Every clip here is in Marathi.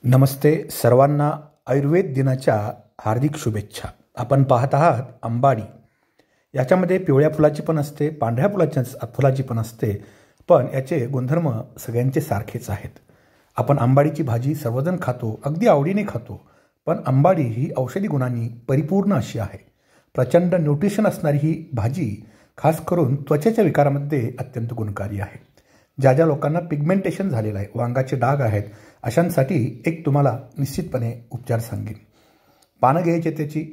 नमस्ते सर्वांना आयुर्वेद दिनाच्या हार्दिक शुभेच्छा। आपण पाहत आहात अंबाडी। याच्यामध्ये पिवळ्या फुलाची पण असते, पांढऱ्या फुलाची पण असते, पण याचे गुणधर्म सगळ्यांचे सारखेच आहेत। आपण अंबाडीची भाजी सर्वजण खातो, अगदी आवडीने खातो, पण अंबाडी ही औषधी गुणांनी परिपूर्ण अशी आहे। प्रचंड न्यूट्रिशन असणारी ही भाजी खास करून त्वचेच्या विकारामध्ये अत्यंत गुणकारी आहे। ज्या ज्या लोकांना पिगमेंटेशन झालेलं आहे, वांगाचे डाग आहेत, अशांसाठी एक तुम्हाला निश्चितपणे उपचार सांगेन। पानं घ्यायचे, त्याची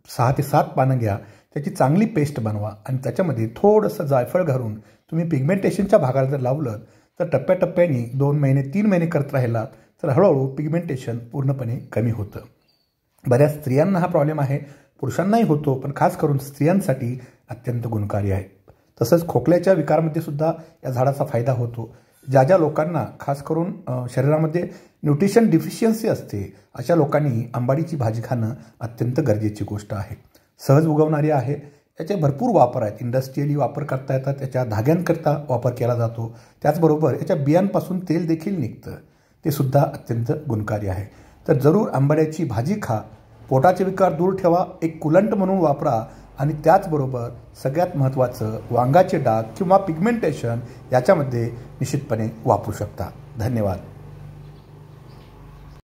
6 ते 7 पानं घ्या, त्याची चांगली पेस्ट बनवा आणि त्याच्यामध्ये थोडंसं जायफळ घालून तुम्ही पिगमेंटेशनच्या भागाला जर लावलं तर टप्प्याटप्प्याने 2 महिने 3 महिने करत राहिलात तर हळूहळू पिगमेंटेशन पूर्णपणे कमी होतं। बऱ्याच स्त्रियांना हा प्रॉब्लेम आहे, पुरुषांनाही होतो, पण खास करून स्त्रियांसाठी अत्यंत गुणकारी आहे। तसंच खोकल्याच्या विकारामध्ये सुद्धा या झाडाचा फायदा होतो। ज्या ज्या लोकांना खास करून शरीरामध्ये न्यूट्रिशन डिफिशियन्सी असते, अशा लोकांनी अंबाडीची भाजी खाणं अत्यंत गरजेची गोष्ट आहे। सहज उगवणारी आहे, याचे भरपूर वापर आहेत। इंडस्ट्रियली वापर करता येतात, त्याच्या धाग्यांकरता वापर केला जातो, त्याचबरोबर याच्या बियांपासून तेल देखील निघतं, ते सुद्धा अत्यंत गुणकारी आहे। तर जरूर अंबाड्याची भाजी खा, पोटाचे विकार दूर ठेवा, एक कुलंट म्हणून वापरा आणि त्याचबरोबर सगळ्यात महत्त्वाचं वांगाचे डाग किंवा पिगमेंटेशन याच्यामध्ये निश्चितपणे वापरू शकता। धन्यवाद।